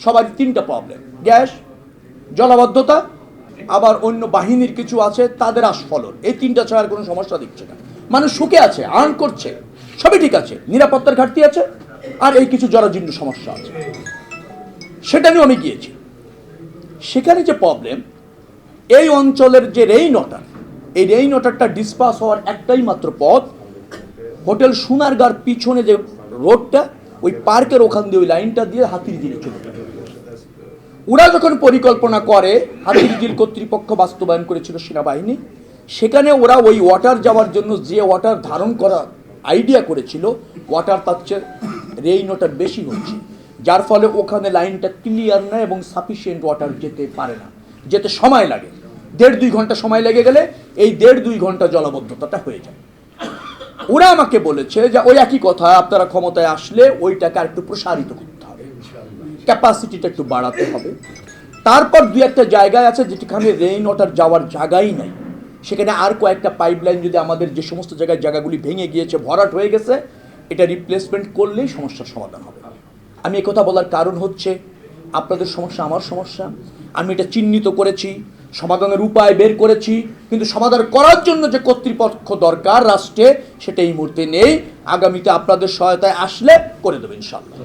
সবারই তিনটা problem, gas, জলাবদ্ধতা, আবার অন্য বাহিনীর কিছু আছে তাদের আস্ফলন। এই তিনটা ছাড়া আর কোনো সমস্যা দিচ্ছে না। মানুষ সুখে আছে, আর্ন করছে, সবই ঠিক আছে, নিরাপত্তার ঘাটতি আছে, আর এই কিছু জরাজীর্ণ সমস্যা আছে। সেটা নিয়েও আমি গিয়েছি। সেখানে যে প্রবলেম, এই অঞ্চলের যে রেইন ওয়াটার, এই রেইন ওয়াটারটা ডিসপাস হওয়ার একটাই মাত্র পথ, হোটেল সোনারগাঁর পিছনে যে রোডটা, ওই পার্কের ওখান দিয়ে ওই লাইনটা দিয়ে হাতিরঝিলে চলে যাবে। ওরা যখন পরিকল্পনা করে, হাতিরঝিল কর্তৃপক্ষ বাস্তবায়ন করেছিল সেনাবাহিনী, সেখানে ওরা ওই ওয়াটার যাওয়ার জন্য যে ওয়াটার ধারণ করা আইডিয়া করেছিল, ওয়াটার তার চেয়ে রেইন ওয়াটার বেশি হচ্ছে, যার ফলে ওখানে লাইনটা ক্লিয়ার না এবং সাফিসিয়েন্ট ওয়াটার যেতে পারে না, যেতে সময় লাগে। 1.5-2 ঘন্টা সময় লেগে গেলে এই 1.5-2 ঘন্টা জলাবদ্ধতাটা হয়ে যায়। ওরা আমাকে বলেছে যে ওই একই কথা, আপনারা ক্ষমতায় আসলে ওইটাকে আর একটু প্রসারিত করতে হবে, ক্যাপাসিটিটা একটু বাড়াতে হবে। তারপর 2-1টা জায়গায় আছে যেখানে রেইন ওয়াটার যাওয়ার জায়গাই নাই, সেখানে আর কয়েকটা পাইপলাইন যদি আমাদের যে সমস্ত জায়গাগুলি ভেঙে গিয়েছে, ভরাট হয়ে গেছে, এটা রিপ্লেসমেন্ট করলেই সমস্যার সমাধান হবে। আমি একথা বলার কারণ হচ্ছে, আপনাদের সমস্যা আমার সমস্যা, আমি এটা চিহ্নিত করেছি, সমাধানের উপায় বের করেছি, কিন্তু সমাধান করার জন্য যে কর্তৃপক্ষ দরকার রাষ্ট্রে, সেটা এই মুহূর্তে নেই। আগামীতে আপনাদের সহায়তায় আসলে করে দেবেন ইনশাআল্লাহ।